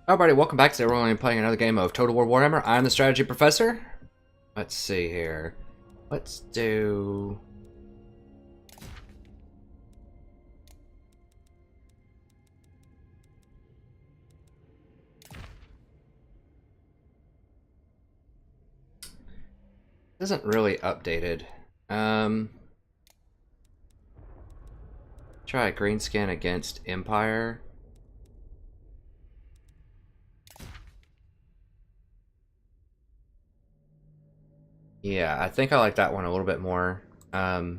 Everybody, welcome back. Today we're only playing another game of Total War Warhammer. I'm the strategy professor. Let's see here. Let's do... Isn't really updated. Try a Greenskin against Empire. Yeah, I think I like that one a little bit more. I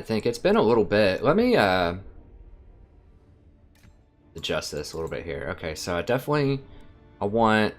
think it's been a little bit. Let me adjust this a little bit here. Okay, so I want...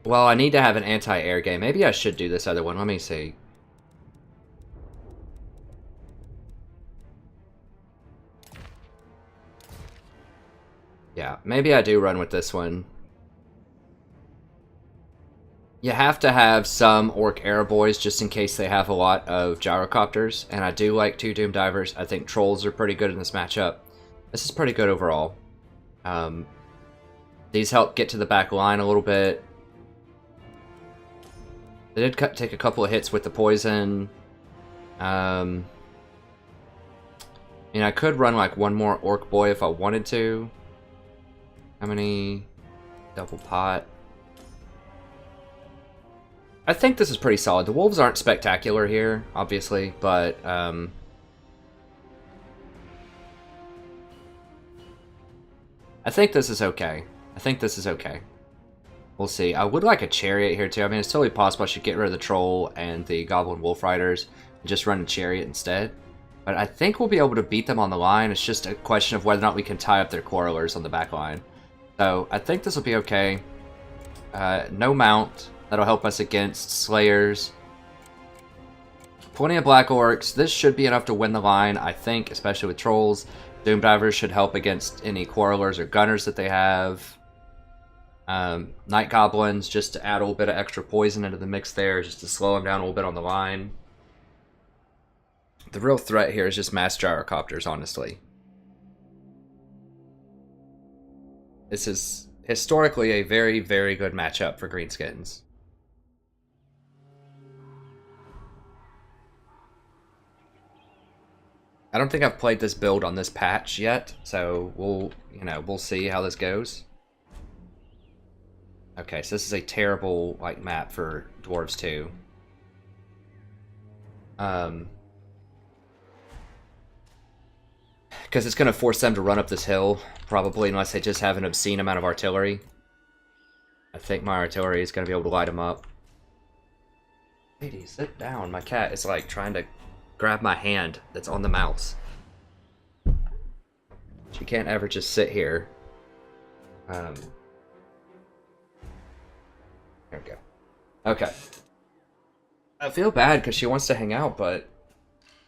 Well, I need to have an anti-air game. Maybe I should do this other one. Let me see. Yeah, maybe I do run with this one. You have to have some Orc Air Boys just in case they have a lot of gyrocopters, and I do like 2 Doom Divers. I think Trolls are pretty good in this matchup. This is pretty good overall. These help get to the back line a little bit. They did take a couple of hits with the poison. I mean, I could run like one more Orc Boy if I wanted to. How many? Double pot. I think this is pretty solid. The Wolves aren't spectacular here, obviously, but I think this is okay. I think this is okay. We'll see. I would like a Chariot here, too. I mean, it's totally possible I should get rid of the Troll and the Goblin Wolf Riders and just run a Chariot instead. But I think we'll be able to beat them on the line. It's just a question of whether or not we can tie up their Quarrelers on the back line. So I think this will be okay. No mount. That'll help us against Slayers. Plenty of Black Orcs. This should be enough to win the line, I think, especially with Trolls. Doom Divers should help against any Quarrelers or Gunners that they have. Night Goblins, just to add a little bit of extra poison into the mix there, just to slow them down a little bit on the line. The real threat here is just mass Gyrocopters, honestly. This is historically a very, very good matchup for Greenskins. I don't think I've played this build on this patch yet, so we'll see how this goes. Okay, so this is a terrible map for Dwarves too. Because it's going to force them to run up this hill, probably, unless they just have an obscene amount of artillery. I think my artillery is going to be able to light them up. Lady, sit down. My cat is like trying to grab my hand that's on the mouse. She can't ever just sit here. There we go. Okay. I feel bad because she wants to hang out, but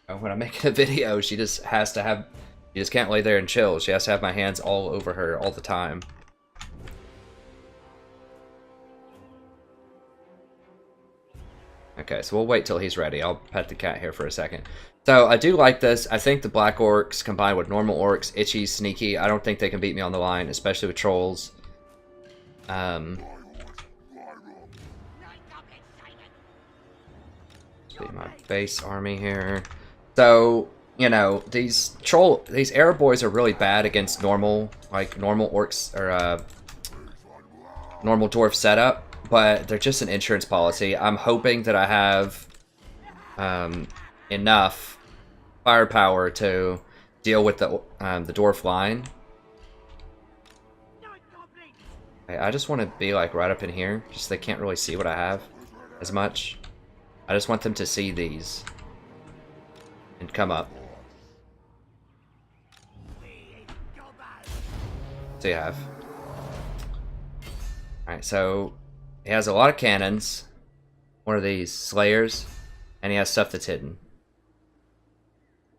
when I'm making a video, she just has to have... She just can't lay there and chill. She has to have my hands all over her all the time. Okay, so we'll wait till he's ready. I'll pet the cat here for a second. So, I do like this. I think the Black Orcs combined with normal Orcs, itchy, sneaky. I don't think they can beat me on the line, especially with Trolls. Be my base army here. So, you know, these Air Boys are really bad against normal Orcs, or normal Dwarf setup, but they're just an insurance policy. I'm hoping that I have enough firepower to deal with the Dwarf line. Okay, I just want to be like right up in here, just so they can't really see what I have as much. I just want them to see these and come up. So you have. Alright, so he has a lot of cannons. One of these Slayers, and he has stuff that's hidden.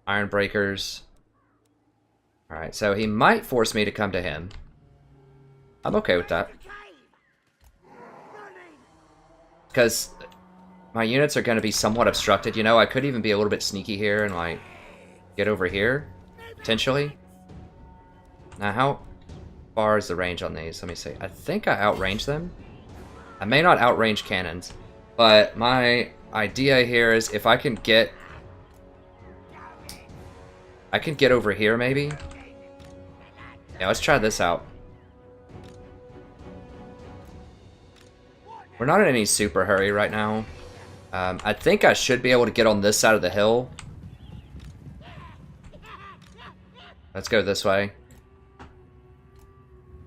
Iron Breakers. Alright, so he might force me to come to him. I'm okay with that. Because my units are going to be somewhat obstructed. You know, I could even be a little bit sneaky here and, like, get over here, potentially. Now, how far is the range on these? Let me see. I think I outrange them. I may not outrange cannons, but my idea here is if I can get... I can get over here, maybe? Yeah, let's try this out. We're not in any super hurry right now. I think I should be able to get on this side of the hill. Let's go this way.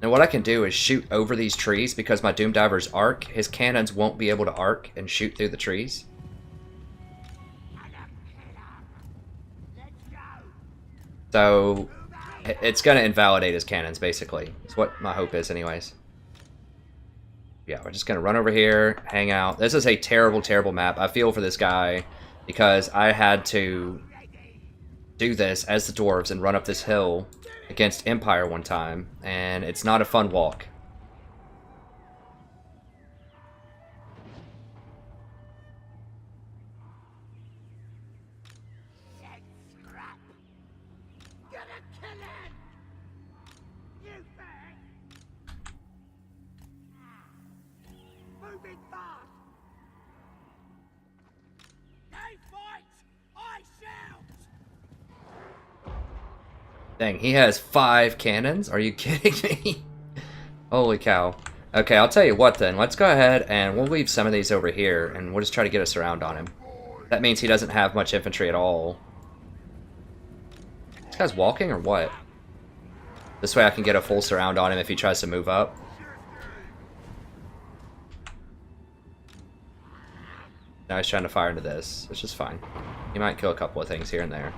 Now what I can do is shoot over these trees because my Doom Diver's arc. His cannons won't be able to arc and shoot through the trees. So it's going to invalidate his cannons, basically. That's what my hope is anyways. Yeah, we're just going to run over here, hang out. This is a terrible, terrible map. I feel for this guy because I had to do this as the dwarves and run up this hill against Empire one time, and it's not a fun walk. Dang, he has 5 cannons? Are you kidding me? Holy cow. Okay, I'll tell you what then. Let's go ahead and we'll leave some of these over here, and we'll just try to get a surround on him. That means he doesn't have much infantry at all. This guy's walking or what? This way I can get a full surround on him if he tries to move up. Now he's trying to fire into this, which is fine. He might kill a couple of things here and there.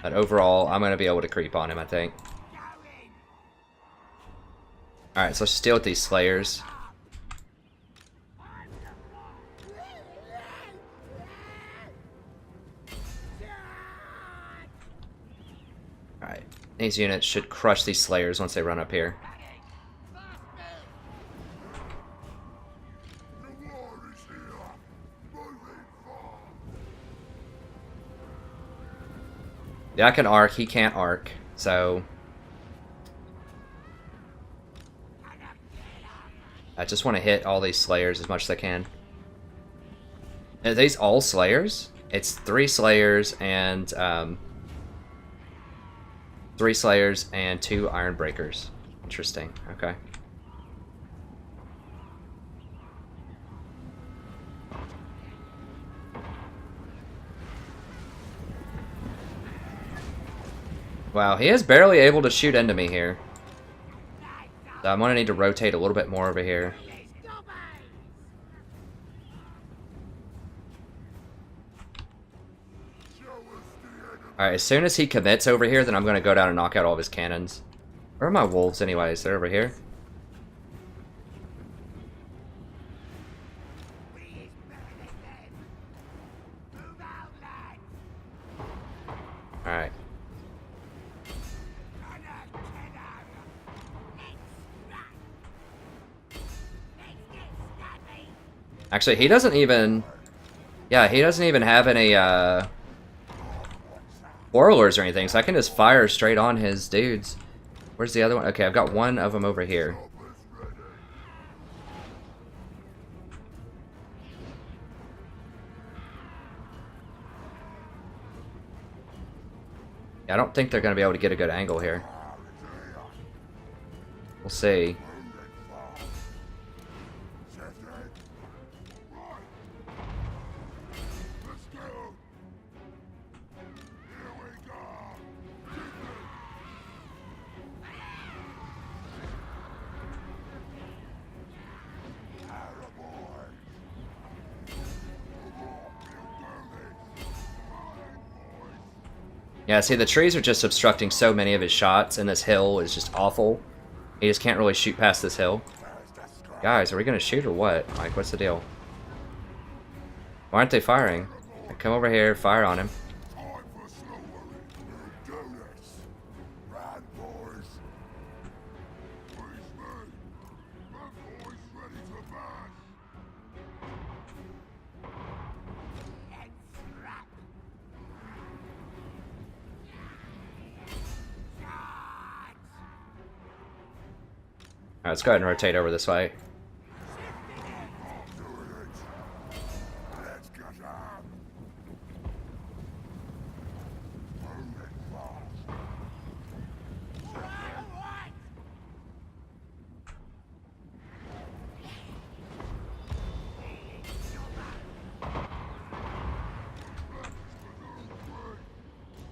But overall, I'm going to be able to creep on him, I think. Alright, so let's just deal with these Slayers. Alright, these units should crush these Slayers once they run up here. Yeah, I can arc. He can't arc, so I just want to hit all these Slayers as much as I can. Are these all Slayers? It's 3 Slayers and 3 Slayers and 2 Iron Breakers. Interesting. Okay. Wow, he is barely able to shoot into me here. So I'm going to need to rotate a little bit more over here. Alright, as soon as he commits over here, then I'm going to go down and knock out all of his cannons. Where are my wolves anyways? They're over here. Alright. Actually, he doesn't even... Yeah, he doesn't even have any, Warlords or anything, so I can just fire straight on his dudes. Where's the other one? Okay, I've got one of them over here. Yeah, I don't think they're going to be able to get a good angle here. We'll see. Yeah, see, the trees are just obstructing so many of his shots, and this hill is just awful. He just can't really shoot past this hill. Guys, are we going to shoot or what? Like, what's the deal? Why aren't they firing? Come over here, fire on him. let's go ahead and rotate over this way.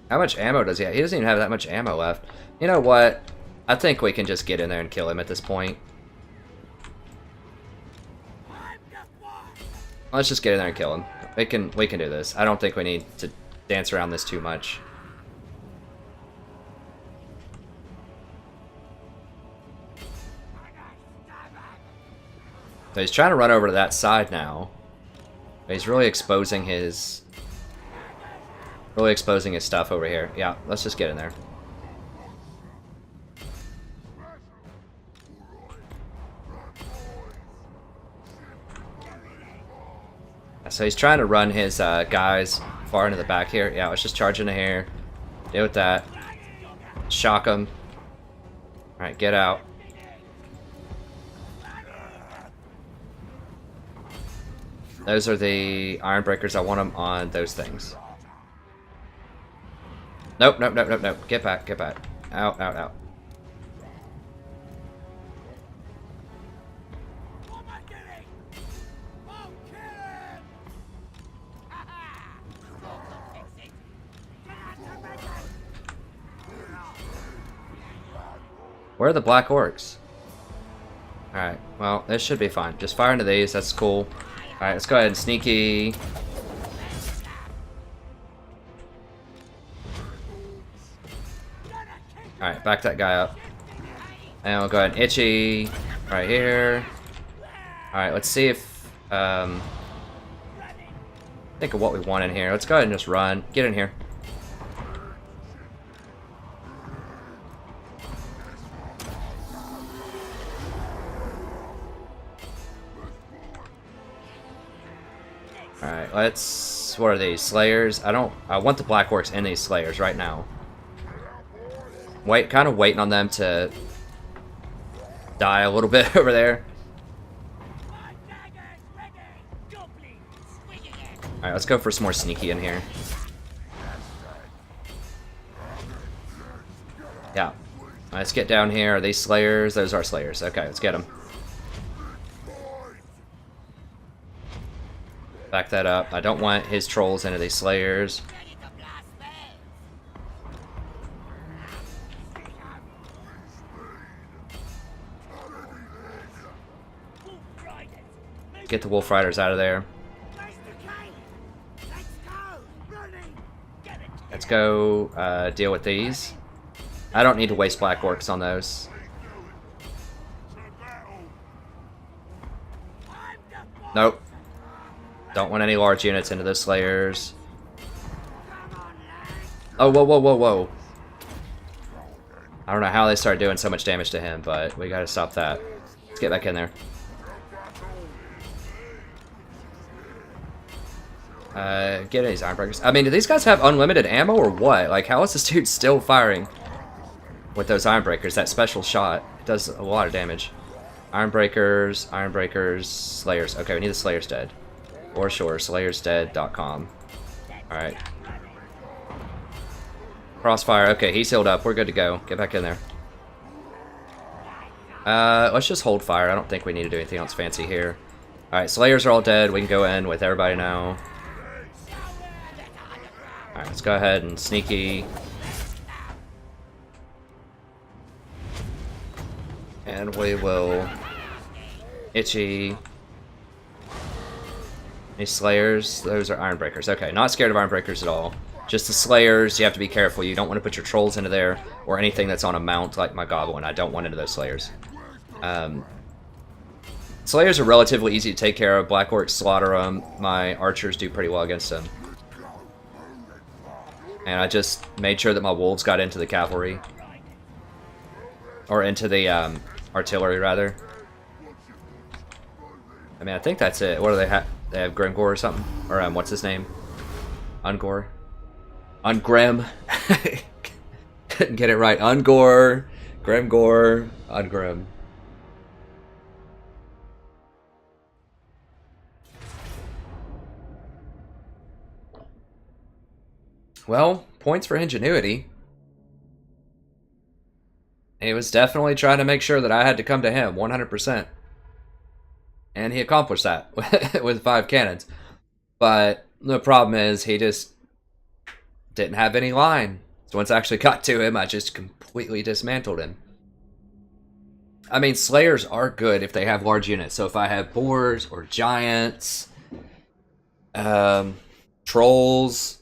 How much ammo does he have? He doesn't even have that much ammo left. You know what? I think we can just get in there and kill him at this point. Let's just get in there and kill him. We can do this. I don't think we need to dance around this too much. So he's trying to run over to that side now. But he's really exposing his stuff over here. Yeah, let's just get in there. So he's trying to run his guys far into the back here. Yeah, let's just charge into here. Deal with that. Shock him. Alright, get out. Those are the iron breakers. I want them on those things. Nope, nope, nope, nope, nope. Get back, get back. Out, out, out. Where are the black orcs? Alright, well, this should be fine. Just fire into these, that's cool. Alright, let's go ahead and sneaky. Alright, back that guy up. And we'll go ahead and itchy right here. Alright, let's see if think of what we want in here. Let's go ahead and just run. Get in here. Alright, let's... What are these? Slayers? I want the Black Orcs in these Slayers right now. Kind of waiting on them to die a little bit over there. Alright, let's go for some more sneaky in here. Yeah. Let's get down here. Are these Slayers? Those are Slayers. Okay, let's get them. Back that up. I don't want his trolls into these Slayers. Get the Wolf Riders out of there. Let's go deal with these. I don't need to waste Black Orcs on those. Nope. Don't want any large units into those Slayers. Oh, whoa, whoa, whoa, whoa. I don't know how they started doing so much damage to him, but we gotta stop that. Let's get back in there. Get these Ironbreakers. I mean, do these guys have unlimited ammo or what? Like, how is this dude still firing with those Ironbreakers? That special shot. It does a lot of damage. Ironbreakers, Ironbreakers, Slayers. Okay, we need the Slayers dead. Or sure, slayersdead.com. Alright. Crossfire. Okay, he's healed up. We're good to go. Get back in there. Let's just hold fire. I don't think we need to do anything else fancy here. Alright, Slayers are all dead. We can go in with everybody now. Alright, let's go ahead and sneaky. And we will itchy. These Slayers, those are Ironbreakers. Okay, not scared of Ironbreakers at all. Just the Slayers, you have to be careful. You don't want to put your Trolls into there, or anything that's on a mount like my Goblin. I don't want into those Slayers. Slayers are relatively easy to take care of. Black Orcs slaughter them. My Archers do pretty well against them. And I just made sure that my Wolves got into the Cavalry. Or into the Artillery, rather. I mean, I think that's it. What do they have? They have Grimgore or something? Or, what's his name? Ungore? Ungrim. Couldn't get it right. Ungore, Grimgore, Ungrim. Well, points for ingenuity. He was definitely trying to make sure that I had to come to him 100%. And he accomplished that with 5 cannons. But the problem is he just didn't have any line. So once I actually got to him, I just completely dismantled him. I mean, Slayers are good if they have large units. So if I have boars or giants, trolls,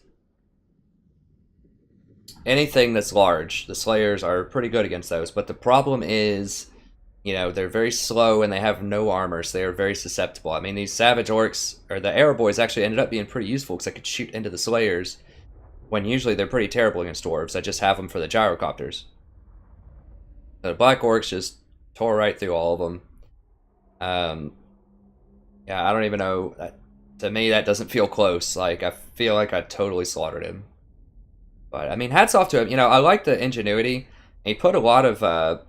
anything that's large, the Slayers are pretty good against those. But the problem is, you know, they're very slow and they have no armor, so they are very susceptible. I mean, these Savage Orcs, or the Arrow Boys, actually ended up being pretty useful because I could shoot into the Slayers, when usually they're pretty terrible against Dwarves. I just have them for the gyrocopters. The Black Orcs just tore right through all of them. Yeah, I don't even know. To me, that doesn't feel close. Like, I feel like I totally slaughtered him. But, I mean, hats off to him. You know, I like the ingenuity. He put a lot of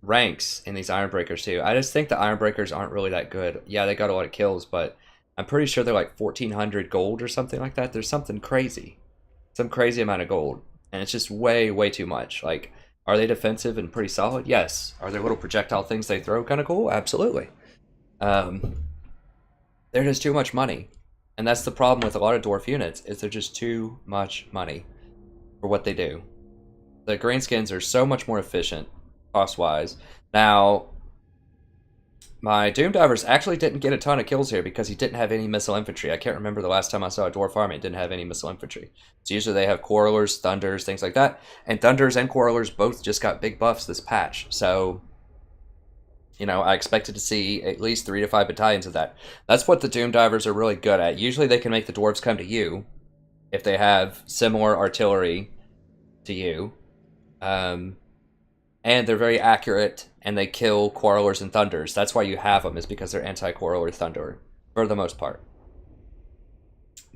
ranks in these Ironbreakers, too. I just think the Ironbreakers aren't really that good. Yeah, they got a lot of kills, but I'm pretty sure they're like 1,400 gold or something like that. There's something crazy. Some crazy amount of gold. And it's just way, way too much. Like, are they defensive and pretty solid? Yes. Are there little projectile things they throw kind of cool? Absolutely. They're just too much money. And that's the problem with a lot of dwarf units, is they're just too much money for what they do. The Greenskins are so much more efficient, cost-wise. Now, my Doom Divers actually didn't get a ton of kills here because he didn't have any missile infantry. I can't remember the last time I saw a dwarf army that didn't have any missile infantry. So usually they have Quarrelers, Thunders, things like that. And Thunders and Quarrelers both just got big buffs this patch. So, you know, I expected to see at least 3 to 5 battalions of that. That's what the Doom Divers are really good at. Usually they can make the dwarves come to you if they have similar artillery to you. And they're very accurate, and they kill Quarrelers and Thunders. That's why you have them, is because they're anti-Quarreler Thunder, for the most part.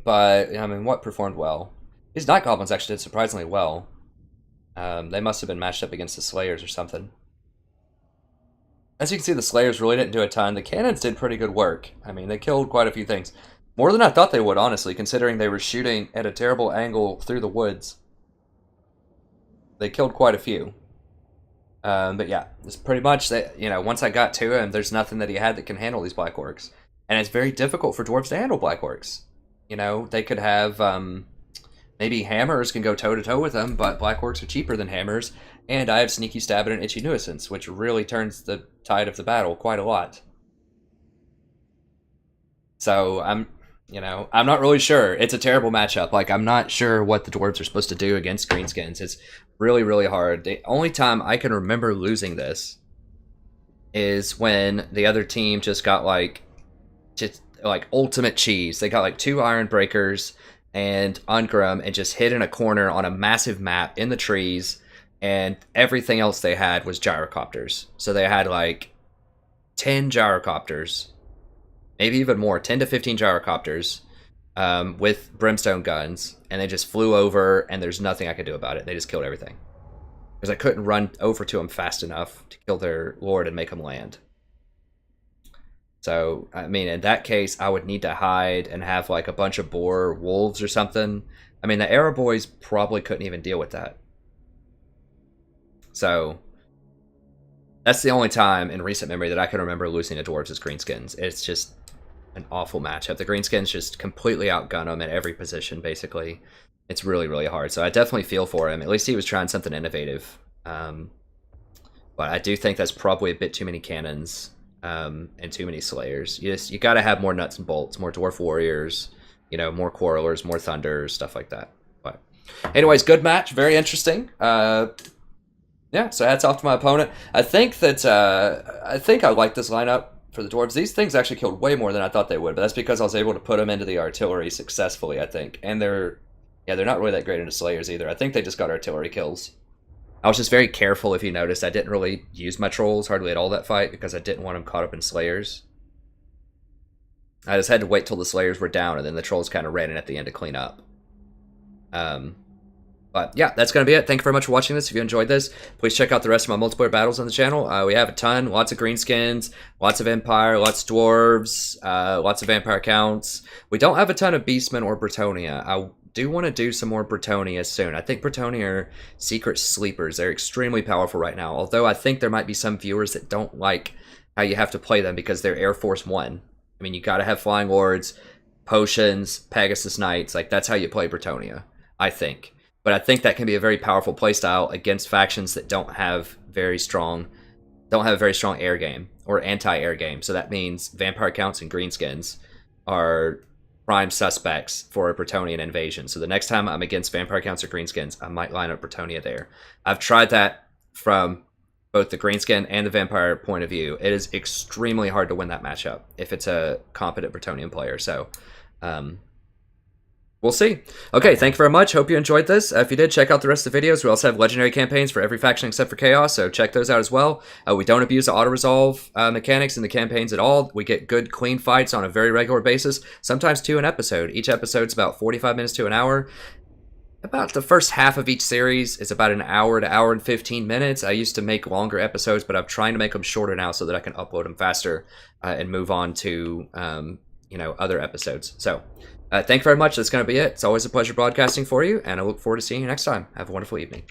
But, I mean, what performed well? These Night Goblins actually did surprisingly well. They must have been matched up against the Slayers or something. As you can see, the Slayers really didn't do a ton. The Cannons did pretty good work. I mean, they killed quite a few things. More than I thought they would, honestly, considering they were shooting at a terrible angle through the woods. They killed quite a few. But yeah, it's pretty much that, you know, once I got to him, there's nothing that he had that can handle these Black Orcs. And it's very difficult for Dwarves to handle Black Orcs. You know, they could have, maybe Hammers can go toe-to-toe with them, but Black Orcs are cheaper than Hammers, and I have Sneaky Stab and Itchy Nuisance, which really turns the tide of the battle quite a lot. So, I'm not really sure. It's a terrible matchup. Like, I'm not sure what the Dwarves are supposed to do against Greenskins. It's really, really hard. The only time I can remember losing this is when the other team just got, like, ultimate cheese. They got, like, 2 Iron Breakers and Ungrim and just hid in a corner on a massive map in the trees, and everything else they had was gyrocopters. So they had, like, 10 gyrocopters. Maybe even more, 10 to 15 gyrocopters with brimstone guns, and they just flew over, and there's nothing I could do about it. They just killed everything. Because I couldn't run over to them fast enough to kill their lord and make them land. So, I mean, in that case, I would need to hide and have, like, a bunch of boar wolves or something. I mean, the Arrow Boys probably couldn't even deal with that. So, that's the only time in recent memory that I can remember losing to Dwarves as Greenskins. It's just an awful matchup. The Greenskins just completely outgun them at every position, basically. It's really, really hard. So I definitely feel for him. At least he was trying something innovative. But I do think that's probably a bit too many cannons and too many Slayers. You got to have more nuts and bolts, more Dwarf Warriors, you know, more Quarrelers, more Thunders, stuff like that. But anyways, good match. Very interesting. Yeah, so hats off to my opponent. I think I like this lineup for the Dwarves. These things actually killed way more than I thought they would, but that's because I was able to put them into the artillery successfully, I think. And they're not really that great into Slayers either. I think they just got artillery kills. I was just very careful, if you noticed. I didn't really use my Trolls hardly at all that fight because I didn't want them caught up in Slayers. I just had to wait till the Slayers were down, and then the Trolls kind of ran in at the end to clean up. But yeah, that's going to be it. Thank you very much for watching this. If you enjoyed this, please check out the rest of my multiplayer battles on the channel. We have a ton. Lots of Greenskins, lots of Empire, lots of Dwarves, lots of Vampire counts. We don't have a ton of Beastmen or Bretonia. I do want to do some more Bretonia soon. I think Bretonia are secret sleepers. They're extremely powerful right now, although I think there might be some viewers that don't like how you have to play them because they're Air Force 1. I mean, you got to have Flying Lords, Potions, Pegasus Knights. Like, that's how you play Bretonia, I think. But I think that can be a very powerful playstyle against factions that don't have a very strong air game or anti-air game. So that means Vampire Counts and Greenskins are prime suspects for a Bretonian invasion. So the next time I'm against Vampire Counts or Greenskins, I might line up Bretonia there. I've tried that from both the Greenskin and the Vampire point of view. It is extremely hard to win that matchup if it's a competent Bretonian player. So we'll see. Okay, thank you very much. Hope you enjoyed this. If you did, check out the rest of the videos. We also have legendary campaigns for every faction except for Chaos, so check those out as well. We don't abuse the auto-resolve mechanics in the campaigns at all. We get good, clean fights on a very regular basis, sometimes 2 an episode. Each episode's about 45 minutes to an hour. About the first half of each series is about an hour to hour and 15 minutes. I used to make longer episodes, but I'm trying to make them shorter now so that I can upload them faster and move on to other episodes. So thank you very much. That's going to be it. It's always a pleasure broadcasting for you, and I look forward to seeing you next time. Have a wonderful evening.